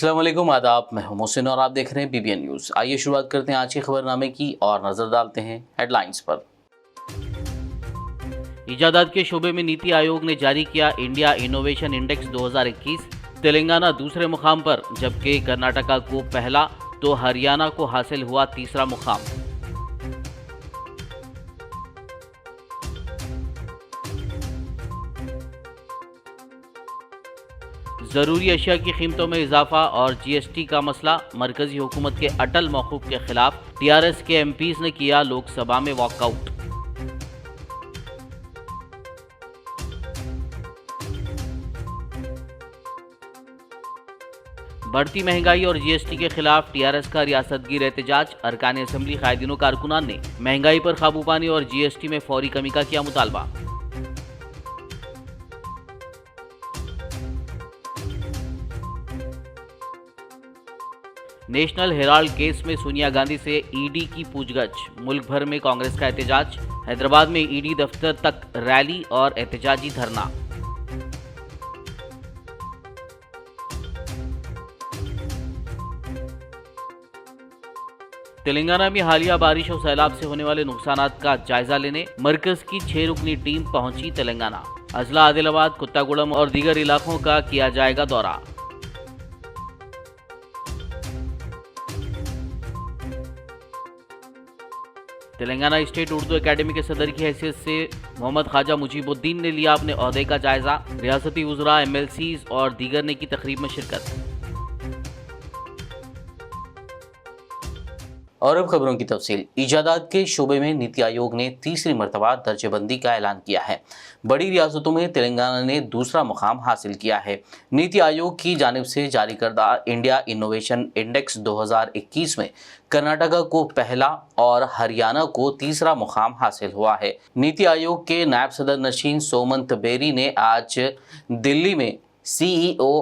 अस्सलाम वालेकुम, आदाब। मैं हूं मोहसिन और आप देख रहे हैं BBN न्यूज़। आइए शुरुआत करते हैं आज के खबरनामे की और नजर डालते हैं हेडलाइंस पर। इजादात के शोबे में नीति आयोग ने जारी किया इंडिया इनोवेशन इंडेक्स 2021। तेलंगाना दूसरे मुकाम पर, जबकि कर्नाटका को पहला तो हरियाणा को हासिल हुआ तीसरा मुकाम। ज़रूरी अशिया की कीमतों में इजाफा और GST का मसला, मरकजी हुकूमत के अटल मौकूफ के खिलाफ TRS के MPs ने किया लोकसभा में वॉकआउट। बढ़ती महंगाई और GST के खिलाफ TRS का रियासतगीर एहतजाज, अरकान असम्बली कायदीनों कारकुनान ने महंगाई पर काबू पाने और GST में फौरी कमी का किया मुतालबा। नेशनल हेराल्ड केस में सोनिया गांधी से ED की पूछगछ, मुल्क भर में कांग्रेस का एहतजाज, हैदराबाद में ED दफ्तर तक रैली और एहतजाजी धरना। तेलंगाना में हालिया बारिश और सैलाब से होने वाले नुकसानात का जायजा लेने मरकज की 6 रुकनी टीम पहुंची तेलंगाना। अजला, आदिलाबाद, कुत्तागुड़म और दीगर इलाकों का किया जाएगा दौरा। तेलंगाना स्टेट उर्दू एकेडमी के सदर की हैसियत से मोहम्मद ख्वाजा मुजीबुद्दीन ने लिया अपने ओहदे का जायजा। रियासती वुज़रा, MLCs और दीगर ने की तकरीब में शिरकत। और अब खबरों की तफसील। इजादात के शोबे में नीति आयोग ने तीसरी मरतबा दर्जेबंदी का ऐलान किया है। बड़ी रियासतों में तेलंगाना ने दूसरा मुकाम हासिल किया है। नीति आयोग की जानिब से जारी करदा इंडिया इनोवेशन इंडेक्स 2021 में कर्नाटका को पहला और हरियाणा को तीसरा मुकाम हासिल हुआ है। नीति आयोग के नायब सदर नशीन सोमंत बेरी ने आज दिल्ली में CEO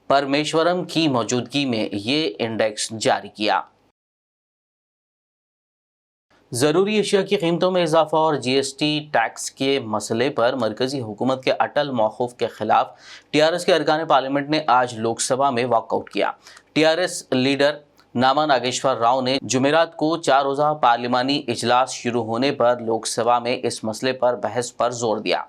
परमेश्वरम की मौजूदगी में ये इंडेक्स जारी किया। ज़रूरी अशिया की कीमतों में इजाफा और GST टैक्स के मसले पर मरकजी हुकूमत के अटल मौकूफ के खिलाफ TRS के अरकान पार्लियामेंट ने आज लोकसभा में वॉकआउट किया। TRS लीडर नामा नागेश्वर राव ने जुमेरात को 4 रोज़ा पार्लिमानी इजलास शुरू होने पर लोकसभा में इस मसले पर बहस पर जोर दिया।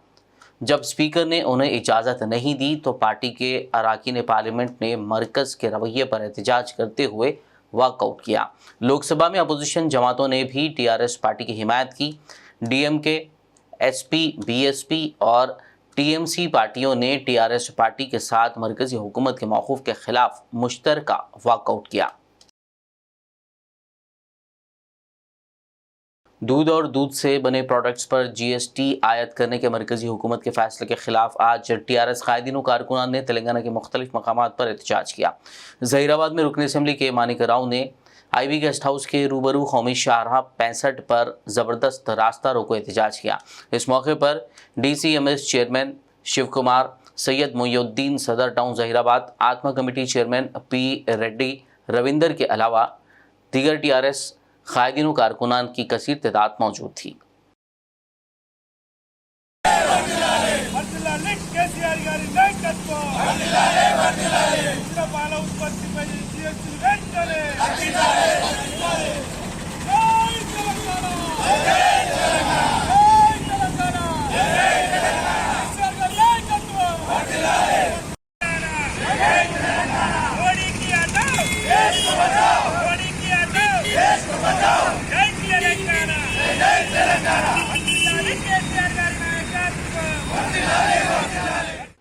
जब स्पीकर ने उन्हें इजाज़त नहीं दी तो पार्टी के अरकान पार्लियामेंट ने मरकज के रवैये पर एहतजाज करते हुए वॉकआउट किया। लोकसभा में अपोजिशन जमातों ने भी TRS पार्टी की हिमायत की। DMK, SP, BSP और TMC पार्टियों ने TRS पार्टी के साथ मरकजी हुकूमत के मौकूफ के खिलाफ मुश्तरका वॉकआउट किया। दूध और दूध से बने प्रोडक्ट्स पर GST आयद करने के मरकजी हुकूमत के फैसले के खिलाफ आज TRS कायदीन कारकुनान ने तेलंगाना के मुख्तलिफ मकामात पर एहतजाज किया। जहीराबाद में रुकन असम्बली के मानिक राव ने IB गेस्ट हाउस के रूबरू कौमी शाहराह 65 पर ज़बरदस्त रास्ता रोको एहतजाज किया। इस मौके पर DCMS चेयरमैन शिव कुमार, सैयद मोयुद्दीन, सदर टाउन जहीराबाद, आत्मा committee chairman P Reddy, Ravinder के अलावा दीगर TRS कायदीन कारकुनान की कसीर तादाद मौजूद थी।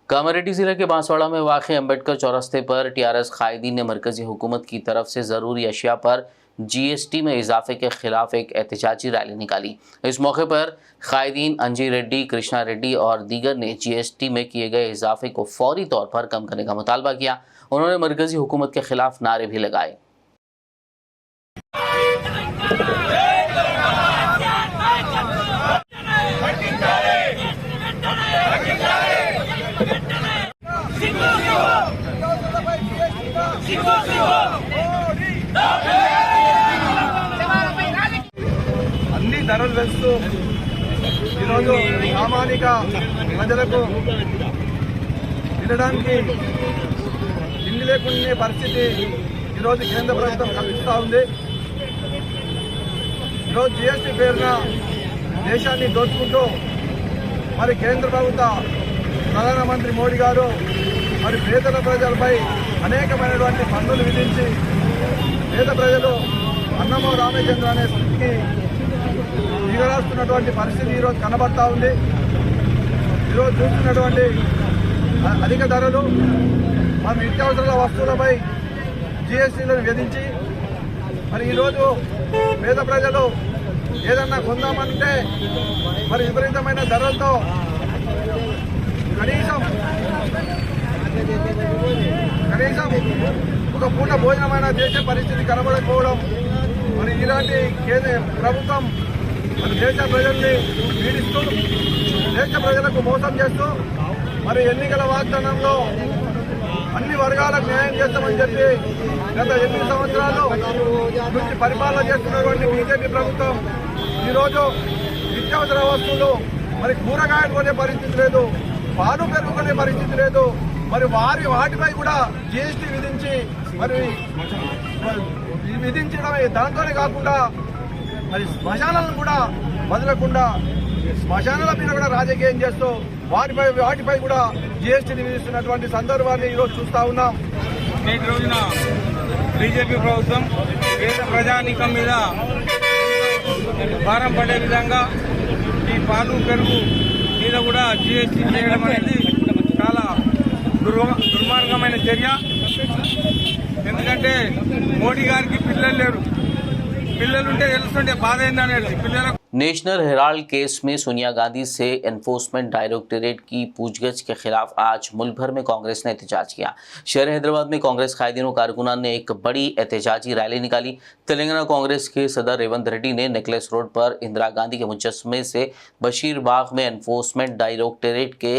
कामारेड्डी जिले के बांसवाड़ा में वाक़ अम्बेडकर चौरस्ते पर TRS कायदीन ने मरकजी हुकूमत की तरफ से ज़रूरी अशिया पर GST में इजाफे के खिलाफ एक एहतजाजी रैली निकाली। इस मौके पर कायदीन अंजी रेड्डी, कृष्णा रेड्डी और दीगर ने GST में किए गए इजाफे को फौरी तौर पर कम करने का मुतालबा किया। उन्होंने मरकजी हुकूमत के खिलाफ नारे भी लगाए। అన్ని ధరలు పెంచుతూ ఈరోజు ప్రామాణిక ప్రజలకు తినడానికి తిండి లేకుండా పరిస్థితి ఈరోజు కేంద్ర ప్రభుత్వం కల్పిస్తూ ఉంది. ఈరోజు జిఎస్టీ పేరున దేశాన్ని దోచుకుంటూ మరి కేంద్ర ప్రభుత్వ ప్రధానమంత్రి మోడీ గారు మరి పేద ప్రజలపై అనేకమైనటువంటి పన్నులు విధించి పేద ప్రజలు అన్నమో రామచంద్ర అనే స్థితికి దిగరాస్తున్నటువంటి పరిస్థితి ఈరోజు కనబడతా ఉంది. ఈరోజు చూస్తున్నటువంటి అధిక ధరలు మరి నిత్యావసర వస్తువులపై జిఎస్టీలను విధించి మరి ఈరోజు పేద ప్రజలు ఏదన్నా కొందామంటే మరి విపరీతమైన ధరలతో కనీసం ఒక పూట భోజనమైన చేసే పరిస్థితి కనబడకపోవడం మరి ఇలాంటి ప్రభుత్వం మరి దేశ ప్రజల్ని పీడిస్తూ దేశ ప్రజలకు మోసం చేస్తూ మరి ఎన్నికల వాగ్దానంలో అన్ని వర్గాలకు న్యాయం చేస్తామని చెప్పి గత 8 సంవత్సరాలు నుంచి పరిపాలన చేస్తున్నటువంటి బీజేపీ ప్రభుత్వం ఈరోజు నిత్యావసర వస్తువులు మరి కూరగాయలు కొనే పరిస్థితి లేదు, పాలు పెరుగుకునే పరిస్థితి లేదు. మరి వాటిపై కూడా జిఎస్టీ విధించి మరి విధించడమే దాంతోనే కాకుండా మరి శ్మశానాలను కూడా వదలకుండా శ్మశానాల మీద కూడా రాజకీయం చేస్తూ వాటిపై కూడా జిఎస్టీని విధిస్తున్నటువంటి సందర్భాన్ని ఈరోజు చూస్తా ఉన్నాం. నేటి రోజున బీజేపీ ప్రభుత్వం పేద ప్రజానీకం మీద భారం పడే విధంగా ఈ పాలు పెరుగు మీద కూడా జిఎస్టీ చేయడం అనేది చాలా దుర్మార్గమైన చర్య. ఎందుకంటే మోడీ గారికి పిల్లలు లేరు, పిల్లలుంటే తెలుస్తుంటే బాధ ఏందనేది పిల్లలకు. नेशनल हेराल्ड केस में सोनिया गांधी से एनफोर्समेंट डायरेक्टरेट की पूछगछ के खिलाफ आज मुल्क भर में कांग्रेस ने एहतजाज किया। शहर हैदराबाद में कांग्रेस कायदीन और कारकुनान ने एक बड़ी एहतजाजी रैली निकाली। तेलंगाना कांग्रेस के सदर रेवंत रेड्डी ने नेकलेस रोड पर इंदिरा गांधी के मुजस्समे से बशीरबाग में एनफोर्समेंट डायरेक्टरेट के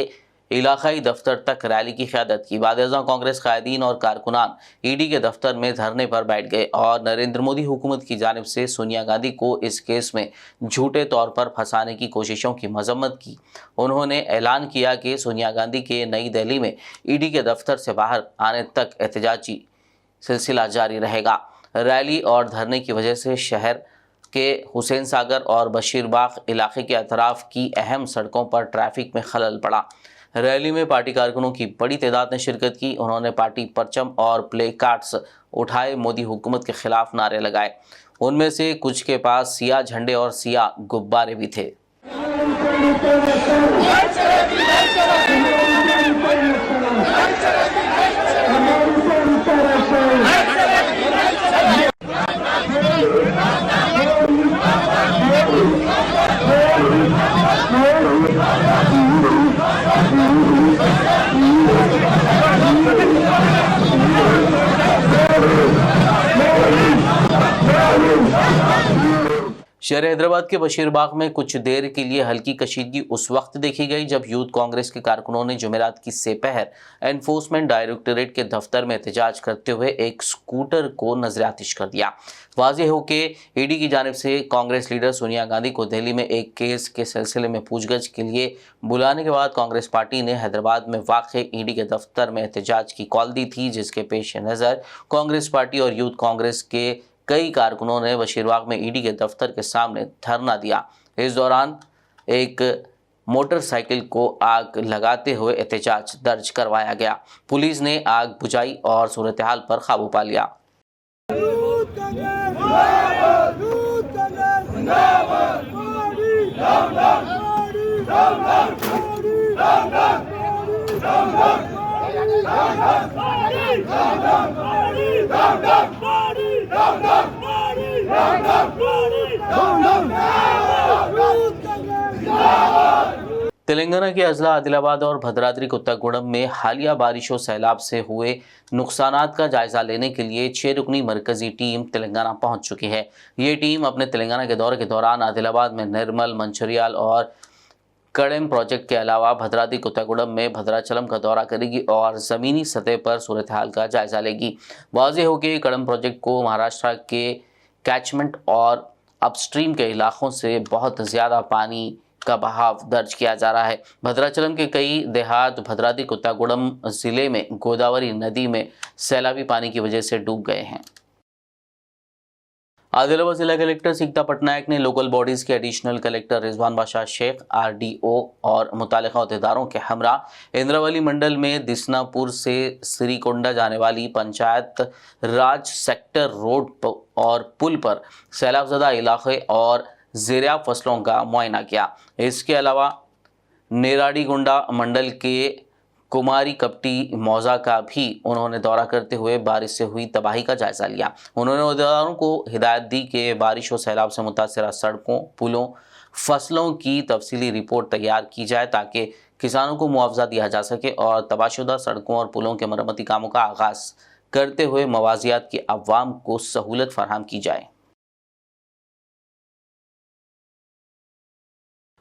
इलाकाई दफ्तर तक रैली की क़यादत की। बाद-ए-ज़ां कांग्रेस कायदीन और कारकुनान ईडी के दफ्तर में धरने पर बैठ गए और नरेंद्र मोदी हुकूमत की जानिब से सोनिया गांधी को इस केस में झूठे तौर पर फंसाने की कोशिशों की मजम्मत की। उन्होंने ऐलान किया कि सोनिया गांधी के नई दिल्ली में ईडी के दफ्तर से बाहर आने तक एहतजाजी सिलसिला जारी रहेगा। रैली और धरने की वजह से शहर के हुसैन सागर और बशीरबाग इलाके के अतराफ की अहम सड़कों पर ट्रैफिक में खलल पड़ा। रैली में पार्टी कारकुनों की बड़ी तादाद ने शिरकत की। उन्होंने पार्टी परचम और प्ले कार्ड्स उठाए, मोदी हुकूमत के खिलाफ नारे लगाए। उनमें से कुछ के पास सिया झंडे और सिया गुब्बारे भी थे। शहर हैदराबाद के बशीरबाग में कुछ देर के लिए हल्की कशीदगी उस वक्त देखी गई जब यूथ कांग्रेस के कारकुनों ने जुमेरात की सेपहर एनफोर्समेंट डायरेक्टरेट के दफ्तर में एहतजाज करते हुए एक स्कूटर को नजरातिश कर दिया। वाज़ेह हो कि ईडी की जानिब से कांग्रेस लीडर सोनिया गांधी को दिल्ली में एक केस के सिलसिले में पूछगछ के लिए बुलाने के बाद कांग्रेस पार्टी ने हैदराबाद में वाक़ ईडी के दफ्तर में एहतजाज की कॉल दी थी, जिसके पेश नज़र कांग्रेस पार्टी और यूथ कांग्रेस के कई कारकुनों ने बशीरबाग में ईडी के दफ्तर के सामने धरना दिया। इस दौरान एक मोटरसाइकिल को आग लगाते हुए एहतजाज दर्ज करवाया गया। पुलिस ने आग बुझाई और सूरत हाल पर काबू पा लिया। तेलंगाना के अजला आदिलाबाद और भद्राद्री कोत्तागुडम में हालिया बारिशों सैलाब से हुए नुकसानात का जायजा लेने के लिए 6 रुकनी मरकजी टीम तेलंगाना पहुंच चुकी है। ये टीम अपने तेलंगाना के दौरे के दौरान आदिलाबाद में निर्मल, मंचिर्याल और कड़म प्रोजेक्ट के अलावा भद्राद्री कोत्तागुडम में भद्राचलम का दौरा करेगी और ज़मीनी सतह पर सूरत हाल का जायजा लेगी। वाज़ेह हो कि कड़म प्रोजेक्ट को महाराष्ट्र के कैचमेंट और अपस्ट्रीम के इलाकों से बहुत ज़्यादा पानी का बहाव दर्ज किया जा रहा है। भद्राचलम के कई देहात भद्राद्री कोत्तागुड़म जिले में गोदावरी नदी में सैलाबी पानी की वजह से डूब गए हैं। आदिलाबाद जिला कलेक्टर सीकता पटनायक ने लोकल बॉडीज के एडिशनल कलेक्टर रिजवान बादशाह शेख, RDO और मुतालिका अहदेदारों के हमरा इंद्रावली मंडल में दिसनापुर से श्रीकोंडा जाने वाली पंचायत राज सेक्टर रोड और पुल पर सैलाबजदा इलाके और ज़ेरिया फसलों का मुआयना किया। इसके अलावा नेराडीगुंडा मंडल के कुमारी कपटी मौजा का भी उन्होंने दौरा करते हुए बारिश से हुई तबाही का जायजा लिया। उन्होंने अहदेदारों को हिदायत दी कि बारिश और सैलाब से मुतासरा सड़कों, पुलों, फसलों की तफसीली रिपोर्ट तैयार की जाए ताकि किसानों को मुआवजा दिया जा सके और तबाहशुदा सड़कों और पुलों के मरम्मती कामों का आगाज करते हुए मवाजियात की अवाम को सहूलत फराहम की जाए।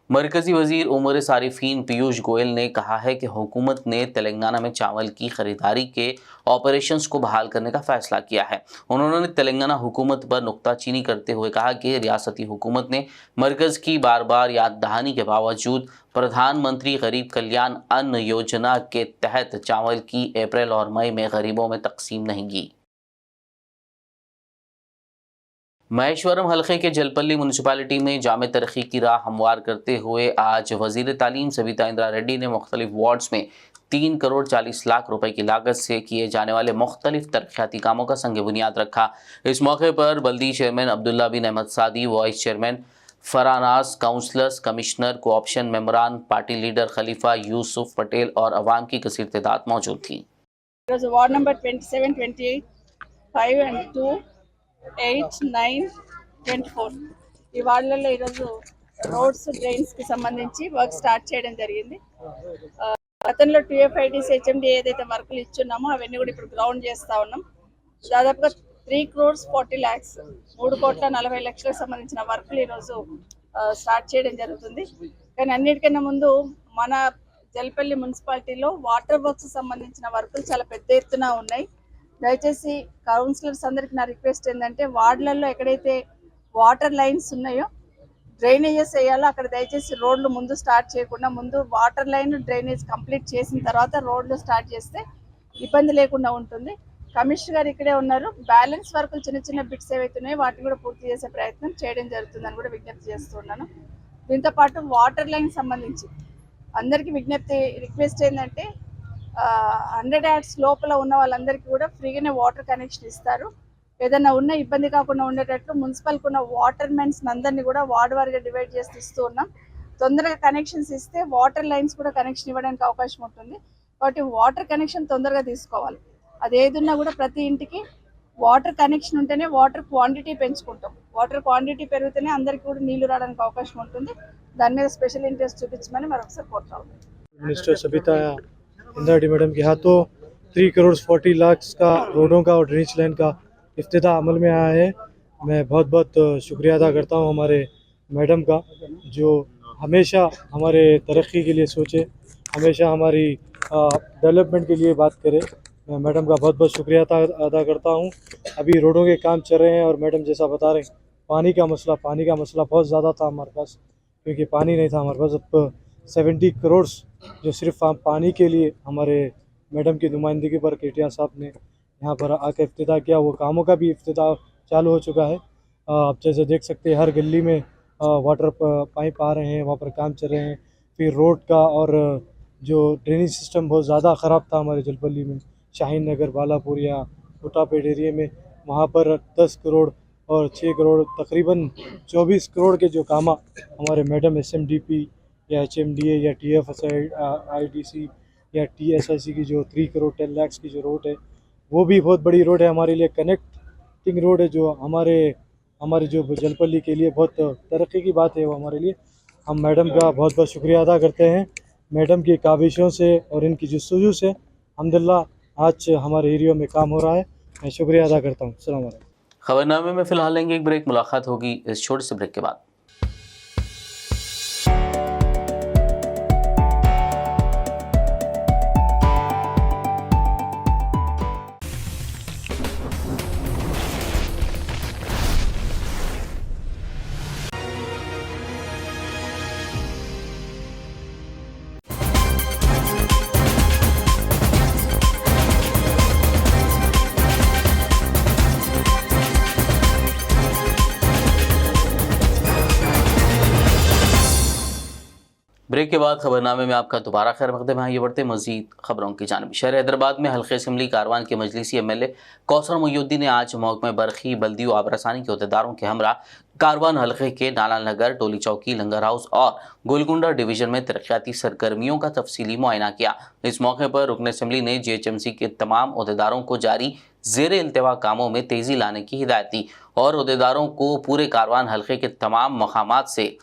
मरकजी वजीर उमर सारिफीन पीयूष गोयल ने कहा है कि हुकूमत ने तेलंगाना में चावल की खरीदारी के ऑपरेशंस को बहाल करने का फैसला किया है। उन्होंने तेलंगाना हुकूमत पर नुक्ताचीनी करते हुए कहा कि रियासती हुकूमत ने मरकज़ की बार बार याद दहानी के बावजूद प्रधानमंत्री गरीब कल्याण अन्न योजना के तहत चावल की अप्रैल और मई में गरीबों में तकसीम नहीं की। महेश्वरम हल्के के जलपल्ली म्यूनसिपालिटी में जामे तरक्की की राह हमवार करते हुए आज वजीर तालीम सविता इंदिरा रेड्डी ने मुख्तलिफ वार्ड्स में 3 करोड़ 40 लाख रुपए की लागत से किए जाने वाले मुख्तलिफ तरक्याती कामों का संग बुनियाद रखा। इस मौके पर बल्दी chairman Abdullah bin Ahmed Saadi, vice chairman Farnaz, councillors, commissioner, co-option मेंबरान, पार्टी लीडर खलीफा यूसुफ पटेल और अवाम की कसीर तादाद मौजूद थी। वार्ड नंबर 27, 28, 5 and 2, 8, 9, 24 ఈ వార్డులలో ఈరోజు రోడ్స్, డ్రైన్స్కి సంబంధించి వర్క్ స్టార్ట్ చేయడం జరిగింది. గతంలో 2FIDC HMD ఏదైతే వర్కులు ఇచ్చున్నామో అవన్నీ కూడా ఇప్పుడు గ్రౌండ్ చేస్తూ ఉన్నాం. దాదాపుగా 3 crores 40 lakhs 3 కోట్ల 40 లక్షలకు సంబంధించిన వర్కులు ఈరోజు స్టార్ట్ చేయడం జరుగుతుంది. కానీ అన్నిటికన్నా ముందు మన జల్పల్లి మున్సిపాలిటీలో వాటర్ వర్క్స్ సంబంధించిన వర్కులు చాలా పెద్ద ఎత్తున ఉన్నాయి. దయచేసి కౌన్సిలర్స్ అందరికి నా రిక్వెస్ట్ ఏంటంటే వార్డులలో ఎక్కడైతే వాటర్ లైన్స్ ఉన్నాయో, డ్రైనేజెస్ వేయాలో అక్కడ దయచేసి రోడ్లు ముందు స్టార్ట్ చేయకుండా ముందు వాటర్ లైన్ డ్రైనేజ్ కంప్లీట్ చేసిన తర్వాత రోడ్లు స్టార్ట్ చేస్తే ఇబ్బంది లేకుండా ఉంటుంది. కమిషనర్ గారు ఇక్కడే ఉన్నారు. బ్యాలెన్స్ వర్కులు చిన్న చిన్న బిట్స్ ఏవైతున్నాయో వాటిని కూడా పూర్తి చేసే ప్రయత్నం చేయడం జరుగుతుందని కూడా విజ్ఞప్తి చేస్తున్నాను. దీంతో పాటు వాటర్ లైన్ సంబంధించి అందరికీ విజ్ఞప్తి రిక్వెస్ట్ ఏంటంటే 100 yards లోపల ఉన్న వాళ్ళందరికీ కూడా ఫ్రీగానే వాటర్ కనెక్షన్ ఇస్తారు. ఏదైనా ఉన్న ఇబ్బంది కాకుండా ఉండేటట్లు మున్సిపల్కి ఉన్న వాటర్ మెన్స్ అందరినీ కూడా వార్డు వారిగా డివైడ్ చేసి ఇస్తూ ఉన్నాం. తొందరగా కనెక్షన్స్ ఇస్తే వాటర్ లైన్స్ కూడా కనెక్షన్ ఇవ్వడానికి అవకాశం ఉంటుంది. కాబట్టి వాటర్ కనెక్షన్ తొందరగా తీసుకోవాలి. అదేదున్నా కూడా ప్రతి ఇంటికి వాటర్ కనెక్షన్ ఉంటేనే వాటర్ క్వాంటిటీ పెంచుకుంటాం. వాటర్ క్వాంటిటీ పెరిగితేనే అందరికీ కూడా నీళ్లు రావడానికి అవకాశం ఉంటుంది. దాని మీద స్పెషల్ ఇంట్రెస్ట్ చూపించమని మరొకసారి కోరుతా ఉన్నాం. मिनिस्टर सविता इंदिरा रेड्डी मैडम के हाथों 3 करोड़ 40 लाख का रोडों का और ड्रेनेज लाइन का इफ्तिताह अमल में आया है। मैं बहुत बहुत शुक्रिया अदा करता हूं हमारे मैडम का, जो हमेशा हमारे तरक्की के लिए सोचे, हमेशा हमारी डेवलपमेंट के लिए बात करे। मैं मैडम का बहुत बहुत शुक्रिया अदा करता हूं। अभी रोडों के काम चल रहे हैं और मैडम जैसा बता रहे हैं पानी का मसला बहुत ज़्यादा था हमारे पास, क्योंकि पानी नहीं था हमारे पास। अब 70 करोड़ जो सिर्फ पानी के लिए हमारे मैडम की नुमाइंदगी पर केटिया साहब ने यहाँ पर आकर इफ्तिताह किया, वो कामों का भी इफ्तिताह चालू हो चुका है। आप जैसे देख सकते हैं हर गली में वाटर पाइप आ रहे हैं, वहाँ पर काम चल रहे हैं। फिर रोड का और जो ड्रेनेज सिस्टम बहुत ज़्यादा ख़राब था हमारे जलपल्ली में, शाहीन नगर, बालापुर या कोटापेट एरिया में, वहाँ पर 10 करोड़ और 6 करोड़ तकरीबन 24 करोड़ के जो काम हमारे मैडम SMDP या HMDA या TFIDC या TSIC की जो 3 करोड़ 10 लाख की जो रोड है, वो भी बहुत बड़ी रोड है हमारे लिए, कनेक्टिंग रोड है, जो हमारे जो जलपल्ली के लिए बहुत तरक्की की बात है वो हमारे लिए। हम मैडम का बहुत बहुत शुक्रिया अदा करते हैं। मैडम की काविशों से और इनकी जस्तजू से अल्हम्दुलिल्लाह आज हमारे एरिया में काम हो रहा है। मैं शुक्रिया अदा करता हूँ। अस्सलाम वालेकुम। खबरनामे में फिलहाल लेंगे एक ब्रेक। मुलाकात होगी इस छोटे से ब्रेक के बाद। ब्रेक के बाद खबरनामे में आपका दोबारा खैर मकदम है। ये बढ़ते मजीद खबरों की जानिब। शहर हैदराबाद में हल्के असम्बली कारवान के मजलिसी MLA कौसर मोहिउद्दीन ने आज महकमे बरखी बल्दी व आबरसानी के अहदेदारों के हमरा कारवान हल्के के नाला नगर, टोली चौकी, लंगर हाउस और गोलकुंडा डिवीजन में तरक्याती सरगर्मियों का तफसीली मुआयना किया। इस मौके पर रुकन असम्बली ने GHMC के तमाम अहदेदारों को जारी ज़ेर इल्तवा कामों में तेज़ी लाने की हिदायत दी और अहदेदारों को पूरे कारवान हल्के के तमाम मकामात से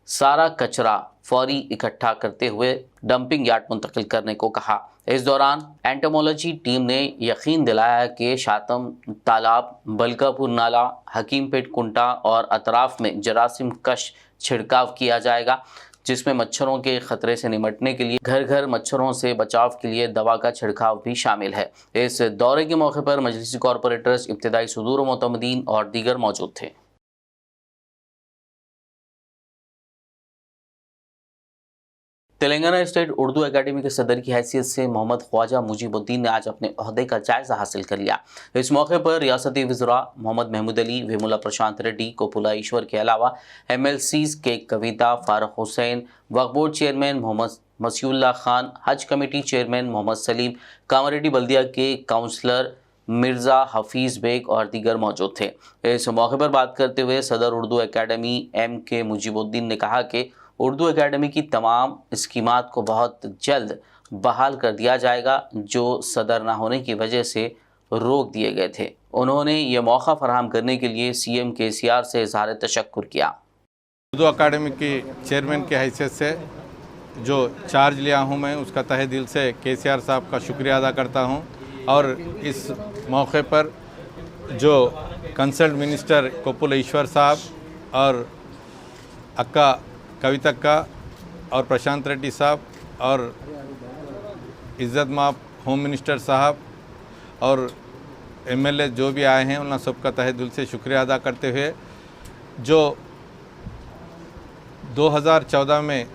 सारा कचरा फौरी इकट्ठा करते हुए डंपिंग यार्ड मुंतकिल करने को कहा। इस दौरान एंटोमोलॉजी टीम ने यकीन दिलाया कि शातम तालाब, बलकापुर नाला, हकीमपेट कुंटा और अतराफ में जरासीम कश छिड़काव किया जाएगा, जिसमें मच्छरों के खतरे से निपटने के लिए घर घर मच्छरों से बचाव के लिए दवा का छिड़काव भी शामिल है। इस दौरे के मौके पर मजलिसी कॉरपोरेटर्स, इब्तिदाई सदूर मोतमदीन और दीगर मौजूद थे। तेलंगाना स्टेट उर्दू एकेडमी के सदर की हैसियत से मोहम्मद ख्वाजा मुजीबुद्दीन ने आज अपने ओहदे का जायजा हासिल कर लिया। इस मौके पर रियासती वज़रा मोहम्मद महमूद अली, विमुला प्रशांत रेड्डी, कोपुला ईश्वर के अलावा MLCs के कविता, फारूक हुसैन, वक्फ बोर्ड चेयरमैन मोहम्मद मसीउल्लाह खान, हज कमेटी चेयरमैन मोहम्मद सलीम, कामारेड्डी बल्दिया के काउंसलर मिर्ज़ा हफीज़ बेग और दीगर मौजूद थे। इस मौके पर बात करते हुए सदर उर्दू एकेडमी MK मुजीबुद्दीन ने कहा कि उर्दू एकेडमी की तमाम स्कीमात को बहुत जल्द बहाल कर दिया जाएगा, जो सदर ना होने की वजह से रोक दिए गए थे। उन्होंने ये मौका फराहम करने के लिए CM KCR से इज़हार तशक्कुर किया। उर्दू अकाडमी की चेयरमैन की हैसियत से जो चार्ज लिया हूँ मैं, उसका तहे दिल से KCR साहब का शुक्रिया अदा करता हूँ। और इस मौके पर जो कंसल्ट मिनिस्टर कोपुला ईश्वर साहब और अक्का कविता का और प्रशांत रेड्डी साहब और इज़्ज़त माप होम मिनिस्टर साहब और MLA जो भी आए हैं, उन सबका तहे दिल से शुक्रिया अदा करते हुए, जो 2014 में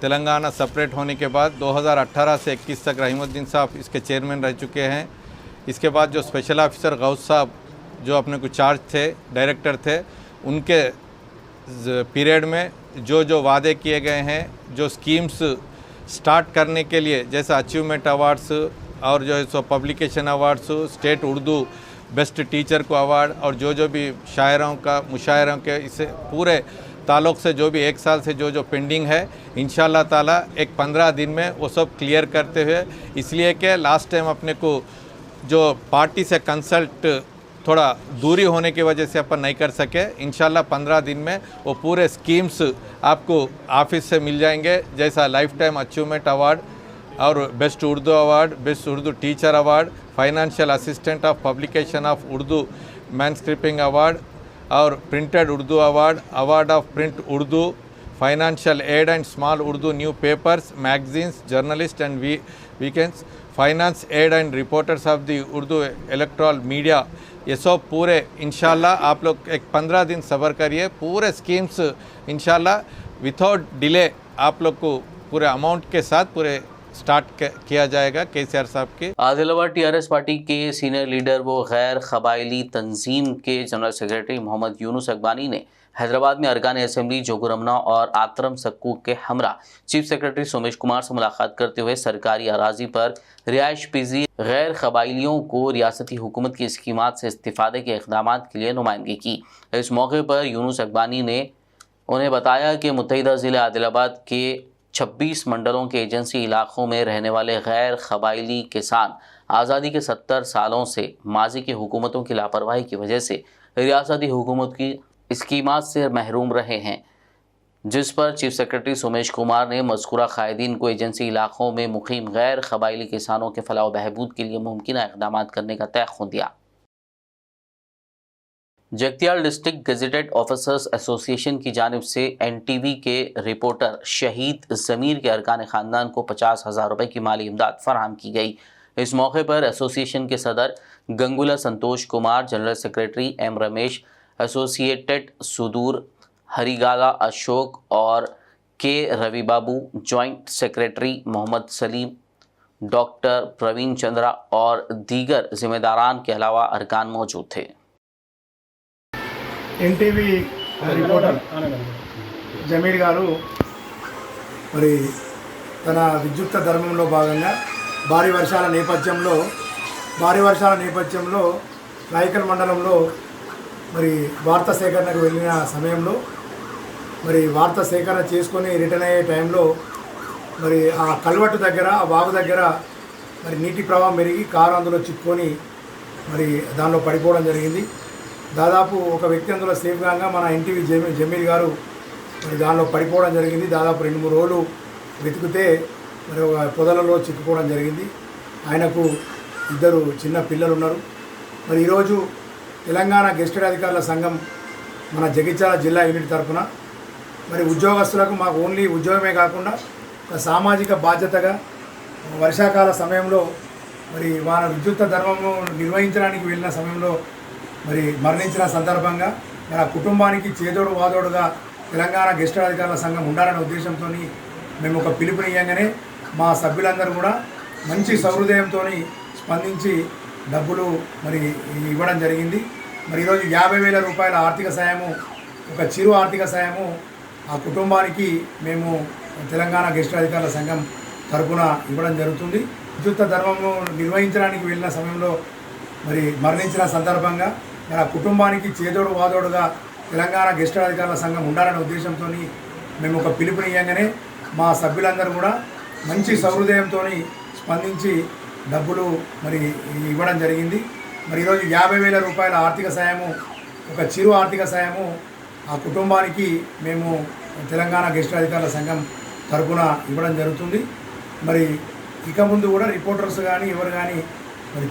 तेलंगाना सेपरेट होने के बाद 2018 से 21 तक रहीमुद्दीन साहब इसके चेयरमैन रह चुके हैं। इसके बाद जो स्पेशल ऑफिसर गौस साहब जो अपने को चार्ज थे, डायरेक्टर थे, उनके पीरियड में जो वादे किए गए हैं, जो स्कीम्स स्टार्ट करने के लिए, जैसे अचीवमेंट अवार्ड्स और जो है सो publication awards, state Urdu best teacher को अवार्ड और जो भी शायरों का, मुशायरों के, इससे पूरे ताल्लुक़ से जो भी 1 साल से जो पेंडिंग है, इंशाअल्लाह ताला एक 15 दिन में वो सब क्लियर करते हुए, इसलिए कि लास्ट टाइम अपने को जो पार्टी से कंसल्ट थोड़ा दूरी होने की वजह से अपन नहीं कर सके, इंशाल्लाह 15 दिन में वो पूरे स्कीम्स आपको ऑफिस से मिल जाएंगे, जैसा लाइफ टाइम अचीवमेंट अवार्ड और best Urdu award, best Urdu teacher award, financial assistant of publication of Urdu manuscript award और printed Urdu award, award of print Urdu, financial aid and small Urdu newspapers, magazines, journalist and weekends, finance aid and reporters of the Urdu electronic media, ये सब पूरे इंशाल्लाह आप लोग एक 15 दिन सब्र करिए, पूरे स्कीम्स इंशाल्लाह विथआउट डिले आप लोग को पूरे अमाउंट के साथ पूरे स्टार्ट किया जाएगा KCR साहब के। आदिलाबाद TRS पार्टी के सीनियर लीडर व गैर कबायली तंजीम के जनरल सेक्रेटरी मोहम्मद यूनुस अकबानी ने हैदराबाद में अरकान असेंबली जोगू रमना और आतरम सक्कू के हमरा चीफ सेक्रेटरी सोमेश कुमार से मुलाकात करते हुए सरकारी अराजी पर रिहाइश पीजी गैर कबायलियों को रियासती हुकूमत की स्कीमात से इस्तिफादे के इक़दाम के लिए नुमाइंदगी की। इस मौके पर यूनुस अकबानी ने उन्हें बताया कि मुत्तहिदा ज़िला आदिलाबाद के 26 मंडलों के एजेंसी इलाक़ों में रहने वाले गैर कबायली किसान आज़ादी के 70 सालों से माजी की हुकूमतों की लापरवाही की वजह से रियासती हुकूमत की स्कीमात से महरूम रहे हैं, जिस पर चीफ सेक्रेटरी सोमेश कुमार ने मज़कूरा कायदीन को एजेंसी इलाक़ों में मुकीम गैर कबायली किसानों के फलाह व बहबूद के लिए मुमकिन इक़दाम करने का तयख़ुन दिया। Jagtial district gazetted officers association की जानिब से NTV के रिपोर्टर शहीद ज़मीर के अरकान ख़ानदान को 50,000 रुपये की माली इमदाद फराहम की गई। इस मौके पर एसोसिएशन के सदर Gangula Santosh Kumar, general secretary M Ramesh, associated सुदूर हरिगाला अशोक और K Ravi Babu, joint secretary Mohammed Salim, doctor Praveen Chandra और दीगर जिम्मेदारान के अलावा अरकान मौजूद थे। NTV रिपोर्टर जमीर गारू మరి తన విద్యుక్త ధర్మంలో భాగంగా భారీ వర్షాల నేపథ్యంలో రాయకల్ మండలంలో మరి వార్తా సేకరణకు వెళ్ళిన సమయంలో మరి వార్తా సేకరణ చేసుకొని రిటర్న్ అయ్యే టైంలో మరి ఆ కల్వట్టు దగ్గర ఆ వాగు దగ్గర మరి నీటి ప్రవాహం పెరిగి కారు అందులో చిక్కుకొని మరి దానిలో పడిపోవడం జరిగింది. దాదాపు ఒక వ్యక్తి అందులో సేఫ్గా మన ఎన్టీవీ జమీల్ గారు మరి దానిలో పడిపోవడం జరిగింది. దాదాపు 2-3 రోజులు వెతికితే మరి ఒక పొదలలో చిక్కుకోవడం జరిగింది. ఆయనకు 2 చిన్న పిల్లలు ఉన్నారు. మరి ఈరోజు తెలంగాణ గెస్టెడ్ అధికారుల సంఘం మన జగిత్యాల జిల్లా యూనిట్ తరఫున మరి ఉద్యోగస్తులకు మాకు ఓన్లీ ఉద్యోగమే కాకుండా ఒక సామాజిక బాధ్యతగా వర్షాకాల సమయంలో మరి వారి విద్యుత్ ధర్మము నిర్వహించడానికి వెళ్ళిన సమయంలో మరి మరణించిన సందర్భంగా మన కుటుంబానికి చేదోడు వాదోడుగా తెలంగాణ గెస్టెడ్ అధికారుల సంఘం ఉండాలనే ఉద్దేశంతో మేము ఒక పిలుపునియంగానే మా సభ్యులందరూ కూడా మంచి సహృదయంతో స్పందించి డబ్బులు మరి ఇవ్వడం జరిగింది. మరి ఈరోజు 50,000 రూపాయల ఆర్థిక సాయము, ఒక చిరు ఆర్థిక సాయము ఆ కుటుంబానికి మేము తెలంగాణ గెస్టెడ్ అధికారుల సంఘం తరపున ఇవ్వడం జరుగుతుంది. విద్యుత్ ధర్మము నిర్వహించడానికి వెళ్ళిన సమయంలో మరి మరణించిన సందర్భంగా మన కుటుంబానికి చేదోడు వాదోడుగా తెలంగాణ గెస్టెడ్ అధికారుల సంఘం ఉండాలనే ఉద్దేశంతో మేము ఒక పిలుపునియంగానే మా సభ్యులందరూ కూడా మంచి సహృదయంతో స్పందించి డబ్బులు మరి ఇవ్వడం జరిగింది. మరి ఈరోజు 50,000 రూపాయల ఆర్థిక సాయము, ఒక చిరు ఆర్థిక సాయము ఆ కుటుంబానికి మేము తెలంగాణ గెస్టెడ్ అధికారుల సంఘం తరపున ఇవ్వడం జరుగుతుంది. మరి ఇక ముందు కూడా రిపోర్టర్స్ కానీ ఎవరు కానీ మరి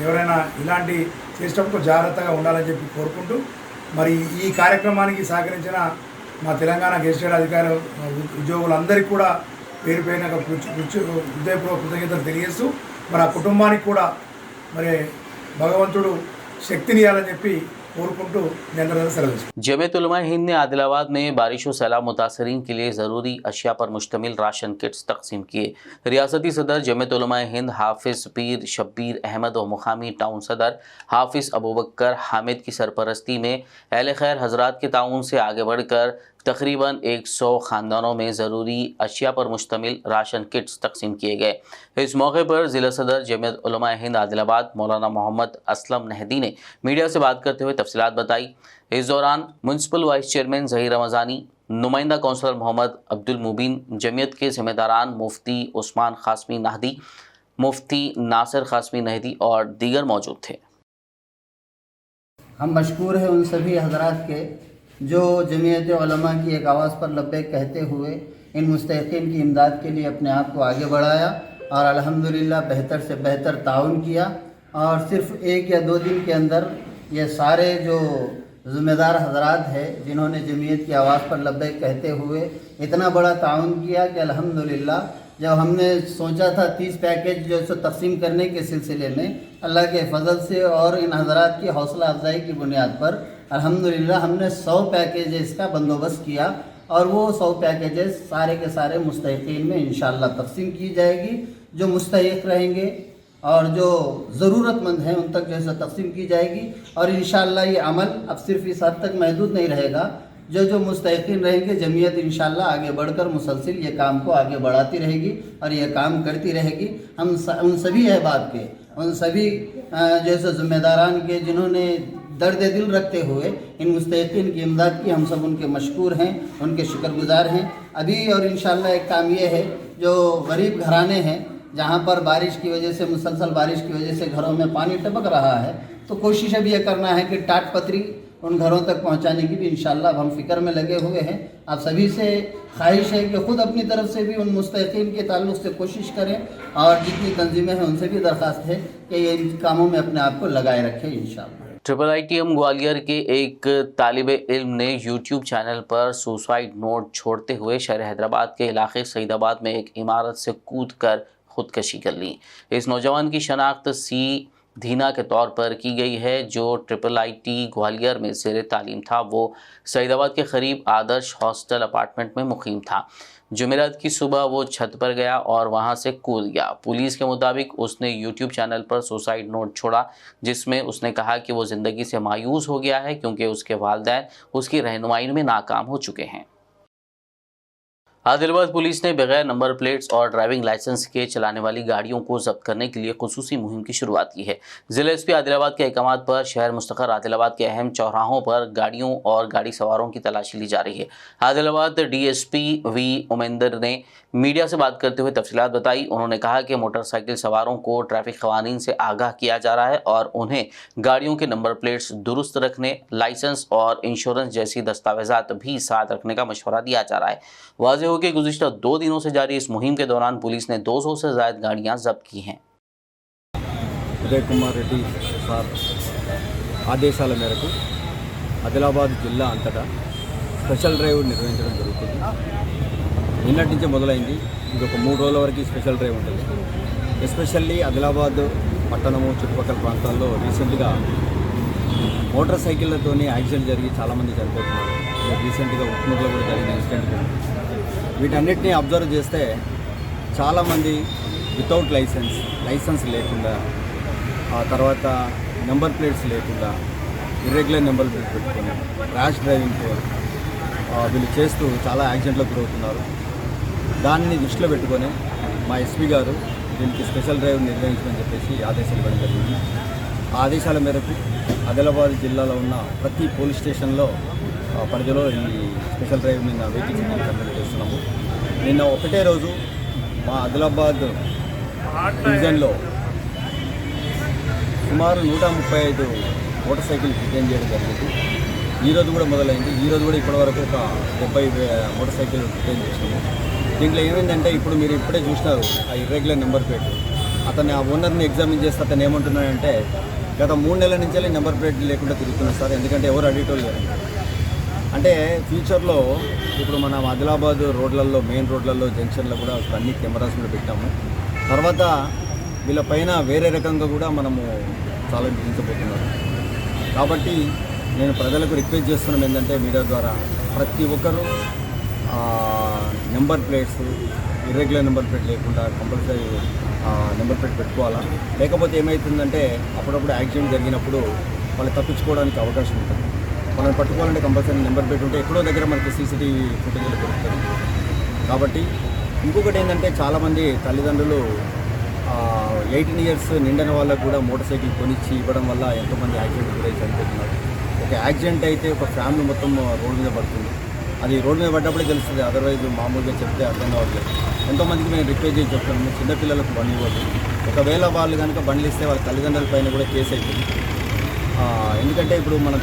ఎవరైనా ఇలాంటి చేసేటప్పుడు జాగ్రత్తగా ఉండాలని చెప్పి కోరుకుంటూ మరి ఈ కార్యక్రమానికి సహకరించిన మా తెలంగాణ గెస్టెడ్ అధికారుల ఉద్యోగులందరికీ కూడా పేరు పేరున హృదయపూర్వక కృతజ్ఞతలు తెలియజేస్తూ మరి ఆ కుటుంబానికి కూడా మరి భగవంతుడు శక్తినియాలని చెప్పి कोरुकुंटू जमीयत उलमा हिंद ने आदिलाबाद में बारिश और सैलाब मुतासरीन के लिए ज़रूरी अशिया पर मुश्तमिल राशन किट्स तकसीम किए। रियासती सदर जमीयत उलमा हिंद हाफिज़ पीर शब्बीर अहमद और मुकामी टाउन सदर हाफिज़ अबूबकर हामिद की सरपरस्ती में अहले खैर हजरात के ताउन से आगे बढ़कर तकरीबन 100 ख़ानदानों में ज़रूरी अशिया पर मुश्तमिल राशन किट्स तकसीम किए गए। इस मौके पर ज़िला सदर जमीयत उलमा हिंद आदिलाबाद मौलाना मोहम्मद असलम नहदी ने मीडिया से बात करते हुए तफसीलात बताई। इस दौरान municipal vice chairman Zaheer Ramzani, नुमाइंदा कौंसलर मोहम्मद अब्दुल मुबीन, जमीयत के ज़िम्मेदारान मुफ्ती उस्मान क़ासमी नहदी, मुफ्ती नासिर क़ासमी नहदी और दीगर मौजूद थे। हम मशकूर हैं उन सभी हजरात के जो जमीयत उलमा की एक आवाज़ पर लब्बैक कहते हुए इन मुस्तहिक़ीन की इमदाद के लिए अपने आप को आगे बढ़ाया और अल्हम्दुलिल्लाह बेहतर से बेहतर ताउन किया। और सिर्फ़ 1 या 2 दिन के अंदर ये सारे जो ज़िम्मेदार हजरात हैं जिन्होंने जमीयत की आवाज़ पर लब्बैक कहते हुए इतना बड़ा ताउन किया कि अल्हम्दुलिल्लाह जब हमने सोचा था 30 पैकेज जो है तकसीम करने के सिलसिले में अल्लाह के फजल से और इन हजरात की हौसला अफजाई की बुनियाद पर अल्हम्दुलिल्लाह हमने 100 पैकेजेस का बंदोबस्त किया और वो 100 पैकेजेस सारे के सारे मुस्तहिक़ीन में इंशाअल्लाह तकसीम की जाएगी। जो मुस्तहिक़ रहेंगे और जो ज़रूरतमंद हैं उन तक जो है तकसीम की जाएगी और इंशाअल्लाह ये अमल अब सिर्फ इस हद तक महदूद नहीं रहेगा। जो मुस्तहिक़ीन रहेंगे जमीयत इंशाअल्लाह आगे बढ़कर मुसलसिल ये काम को आगे बढ़ाती रहेगी और ये काम करती रहेगी। हम उन सभी अहबाब के, उन सभी जैसे ज़िम्मेदारान के जिन्होंने दर्द दिल रखते हुए इन मुस्तहिक़ीन की इमदाद की, हम सब उनके मशकूर हैं, उनके शुक्रगुजार हैं। अभी और इंशाअल्लाह एक काम ये है जो गरीब घराने हैं जहाँ पर बारिश की वजह से, मुसलसल बारिश की वजह से घरों में पानी टपक रहा है, तो कोशिश अब ये करना है कि टाट पतरी उन घरों तक पहुँचाने की भी इंशाअल्लाह हम फ़िक्र में लगे हुए हैं। आप सभी से ख्वाहिश है कि ख़ुद अपनी तरफ से भी उन मुस्तहिक़ीन के ताल्लुक़ से कोशिश करें और जितनी तंजीमें हैं उनसे भी दरख्वास्त है कि ये इन कामों में अपने आप को लगाए रखें इंशाअल्लाह। IIITM ग्वालियर के एक तालिबे इल्म ने YouTube चैनल पर सुसाइड नोट छोड़ते हुए शहर हैदराबाद के इलाके सईदाबाद में एक इमारत से कूदकर खुदकशी कर ली। इस नौजवान की शनाख्त सी धीना के तौर पर की गई है जो IIIT ग्वालियर में ज़ेर तालीम था। वो सईदाबाद के करीब आदर्श हॉस्टल अपार्टमेंट में मुकीम था। जुमेरात की सुबह वो छत पर गया और वहां से कूद गया। पुलिस के मुताबिक उसने YouTube चैनल पर सुसाइड नोट छोड़ा जिसमें उसने कहा कि वो ज़िंदगी से मायूस हो गया है क्योंकि उसके वालिदैन उसकी रहनुमाई में नाकाम हो चुके हैं। आदिलाबाद पुलिस ने बगैर नंबर प्लेट्स और ड्राइविंग लाइसेंस के चलाने वाली गाड़ियों को जब्त करने के लिए खुसूसी मुहिम की शुरुआत की है। जिला एसपी आदिलाबाद के अहकामात पर शहर मुस्तकर आदिलाबाद के अहम चौराहों पर गाड़ियों और गाड़ी सवारों की तलाशी ली जा रही है। आदिलाबाद डीएसपी वी उमेंदर ने मीडिया से बात करते हुए तफसीलात बताई। उन्होंने कहा कि मोटरसाइकिल सवारों को ट्रैफिक कवानीन से आगाह किया जा रहा है और उन्हें गाड़ियों के नंबर प्लेट्स दुरुस्त रखने, लाइसेंस और इंश्योरेंस जैसी दस्तावेजात भी साथ रखने का मशवरा दिया जा रहा है। वाज़ेह हो कि गुज़िश्ता 2 दिनों से जारी इस मुहिम के दौरान पुलिस ने 200 से ज़ायद गाड़ियां जब्त की हैं। ఉదయ్ కుమార్ రెడ్డి సార్ ఆదేశాల మేరకు ఆదిలాబాద్ జిల్లా అంతటా స్పెషల్ డ్రైవ్ నిర్వహించడం జరుగుతుంది. నిన్నటి నుంచే మొదలైంది. ఇంకొక 3 రోజుల వరకు స్పెషల్ డ్రైవ్ ఉంటుంది. ఎస్పెషల్లీ ఆదిలాబాద్ పట్టణము చుట్టుపక్కల ప్రాంతాల్లో రీసెంట్గా మోటార్ సైకిళ్లతోని యాక్సిడెంట్ జరిగి చాలామంది చనిపోతున్నారు. రీసెంట్గా ఉట్నూరులో కూడా జరిగిన ఇన్సిడెంట్. వీటన్నిటిని అబ్జర్వ్ చేస్తే చాలామంది వితౌట్ లైసెన్స్ లేకుండా, ఆ తర్వాత నెంబర్ ప్లేట్స్ లేకుండా, ఇర్రెగ్యులర్ నెంబర్ ప్లేట్ పెట్టుకొని ర్యాష్ డ్రైవింగ్తో వీళ్ళు చేస్తూ చాలా యాక్సిడెంట్లకు గురవుతున్నారు. దాన్ని దృష్టిలో పెట్టుకొని మా ఎస్పీ గారు దీనికి స్పెషల్ డ్రైవ్ నిర్వహించమని చెప్పేసి ఆదేశాలు ఇవ్వడం జరిగింది. ఆ ఆదేశాల మేరకు ఆదిలాబాద్ జిల్లాలో ఉన్న ప్రతి పోలీస్ స్టేషన్లో పరిధిలో ఈ స్పెషల్ డ్రైవ్ నిన్న వెహికల్స్ కంప్లీట్ చేస్తున్నాము. నిన్న ఒకటే రోజు మా ఆదిలాబాద్ డివిజన్లో సుమారు 135 మోటార్ సైకిల్ రిటైన్ చేయడం జరిగింది. ఈరోజు కూడా మొదలైంది. ఈరోజు కూడా ఇప్పటివరకు ఒక 70 మోటార్ సైకిల్ రిటైన్ చేసినాము. దీంట్లో ఏమైందంటే ఇప్పుడు మీరు ఇప్పుడే చూసినారు ఆ ఇర్రెగ్యులర్ నెంబర్ ప్లేట్. అతన్ని ఆ ఓనర్ని ఎగ్జామిన్ చేస్తే అతను ఏమంటున్నాడంటే గత 3 నెలల నుంచి నెంబర్ ప్లేట్ లేకుండా తిరుగుతున్నారు సార్, ఎందుకంటే ఎవరు అడిగేటోళ్ళు లేరు. అంటే ఫ్యూచర్లో ఇప్పుడు మన ఆదిలాబాద్ రోడ్లలో, మెయిన్ రోడ్లలో, జంక్షన్లో కూడా అన్ని కెమెరాస్ కూడా పెట్టాము. తర్వాత వీళ్ళపైన వేరే రకంగా కూడా మనము చాలా విధించబోతున్నారు. కాబట్టి నేను ప్రజలకు రిక్వెస్ట్ చేస్తున్నాం ఏంటంటే మీడియా ద్వారా ప్రతి ఒక్కరూ number plates, irregular number plate లేకుండా కంపల్సరీ నెంబర్ ప్లేట్ పెట్టుకోవాలా. లేకపోతే ఏమవుతుందంటే అప్పుడప్పుడు యాక్సిడెంట్ జరిగినప్పుడు వాళ్ళు తప్పించుకోవడానికి అవకాశం ఉంటుంది. మనం పట్టుకోవాలంటే కంపల్సరీ నెంబర్ ప్లేట్ ఉంటే ఎక్కడో దగ్గర మనకి సీసీటీవీ ఫుటేజ్లో దొరుకుతుంది. కాబట్టి ఇంకొకటి ఏంటంటే చాలామంది తల్లిదండ్రులు 18 ఇయర్స్ నిండిన వాళ్ళకు కూడా మోటార్ సైకిల్ కొనిచ్చి ఇవ్వడం వల్ల ఎంతోమంది యాక్సిడెంట్ గురై చనిపోతున్నారు. ఒక యాక్సిడెంట్ అయితే ఒక ఫ్యామిలీ మొత్తం రోడ్డు మీద పడుతుంది. అది రోడ్డు మీద పడ్డప్పుడే తెలుస్తుంది, అదర్వైజ్ మామూలుగా చెప్తే అర్థం కావట్లేదు. ఎంతోమందికి మేము రిక్వెస్ట్ చేసి చెప్తున్నాము, చిన్నపిల్లలకు బండి ఇవ్వద్దు. ఒకవేళ వాళ్ళు కనుక బండ్లు ఇస్తే వాళ్ళ తల్లిదండ్రుల పైన కూడా కేసు అవుతుంది. ఎందుకంటే ఇప్పుడు మనం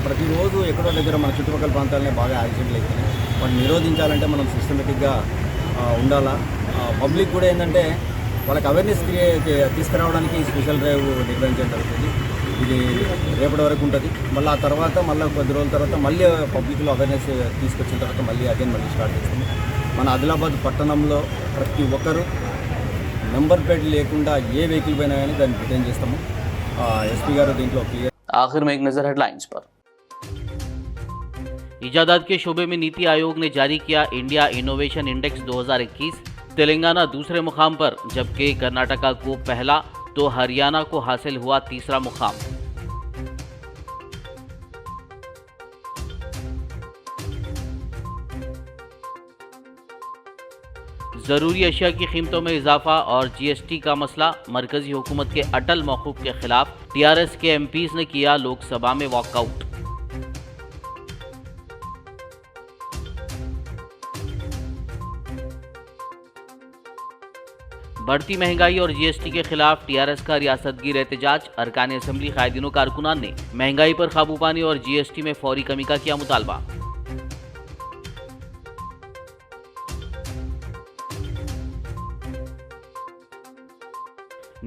ప్రతిరోజు ఎక్కడో దగ్గర మన చుట్టుపక్కల ప్రాంతాలనే బాగా యాక్సిడెంట్లు అవుతున్నాయి. వాటిని నిరోధించాలంటే మనం సిస్టమేటిక్గా ఉండాలా. పబ్లిక్ కూడా ఏంటంటే వాళ్ళకి అవేర్నెస్ తీసుకురావడానికి స్పెషల్ డ్రైవ్ నిర్వహించడం జరుగుతుంది. ఇది రేపటి వరకు ఉంటుంది. మళ్ళీ ఆ తర్వాత కొద్ది రోజుల తర్వాత మళ్ళీ పబ్లిక్లో అవేర్నెస్ తీసుకొచ్చిన తర్వాత మళ్ళీ స్టార్ట్ చేస్తాము. మన ఆదిలాబాద్ పట్టణంలో ప్రతి ఒక్కరూ నెంబర్ ప్లేట్ లేకుండా ఏ వెహికల్ పైన కానీ దాన్ని రిటైన్ చేస్తాము. ఎస్పీ గారు దీంట్లో క్లియర్. आखिर में एक नजर हेडलाइंस पर। इजादात के शोबे में नीति आयोग ने जारी किया इंडिया इनोवेशन इंडेक्स 2021। तेलंगाना दूसरे मुकाम पर, जबकि कर्नाटका को पहला तो हरियाणा को हासिल हुआ तीसरा मुकाम। जरूरी अशिया की कीमतों में इजाफा और जीएसटी का मसला, मरकजी हुकूमत के अटल मौकूफ के खिलाफ टीआरएस के एमपीज ने किया लोकसभा में वॉकआउट। बढ़ती महंगाई और जीएसटी के खिलाफ टीआरएस का रियासतगीर एहतजाज, अरकान असेंबली कायदीनों कारकुनान ने महंगाई पर काबू पाने और जीएसटी में फौरी कमी का किया मुतालबा।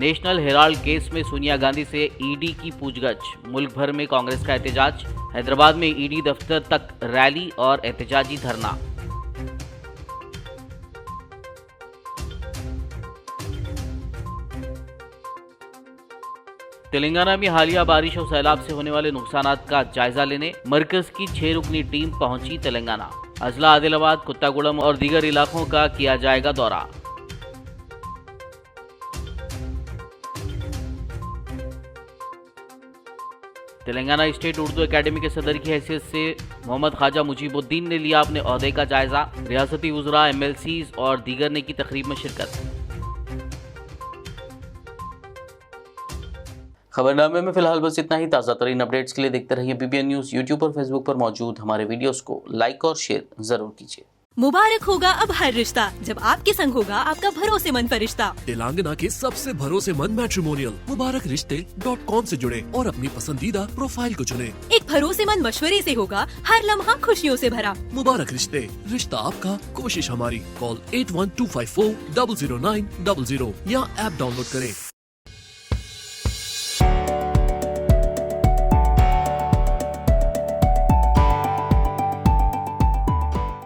नेशनल हेराल्ड केस में सोनिया गांधी से ईडी की पूछगछ, मुल्क भर में कांग्रेस का एहतजाज, हैदराबाद में ईडी दफ्तर तक रैली और एहतजाजी धरना। तेलंगाना में हालिया बारिश और सैलाब से होने वाले नुकसानात का जायजा लेने मरकज की 6 रुकनी टीम पहुंची तेलंगाना। अजला, आदिलाबाद, कुत्तागुड़म और दीगर इलाकों का किया जाएगा दौरा। तेलंगाना स्टेट उर्दू एकेडमी के सदर की हैसियत से मोहम्मद ख्वाजा मुजीबुद्दीन ने लिया अपने ओहदे का जायजा। रियासती वज़रा, MLCs और दीगर ने की तकरीब में शिरकत। खबरनामे में फिलहाल बस इतना ही। ताज़ा तरीन अपडेट्स के लिए देखते रहिए BBN न्यूज़। यूट्यूब और फेसबुक पर मौजूद हमारे वीडियोस को लाइक और शेयर जरूर कीजिए। मुबारक होगा अब हर रिश्ता जब आपके संग होगा आपका भरोसेमंद फरिश्ता। तेलंगाना के सबसे भरोसेमंद मैट्रिमोनियल मुबारकरिश्ते.com से जुड़े और अपनी पसंदीदा प्रोफाइल को चुने। एक भरोसेमंद मशवरे से होगा हर लम्हा खुशियों से भरा। मुबारक रिश्ते, रिश्ता आपका, कोशिश हमारी। कॉल 8125400900 या ऐप डाउनलोड करें।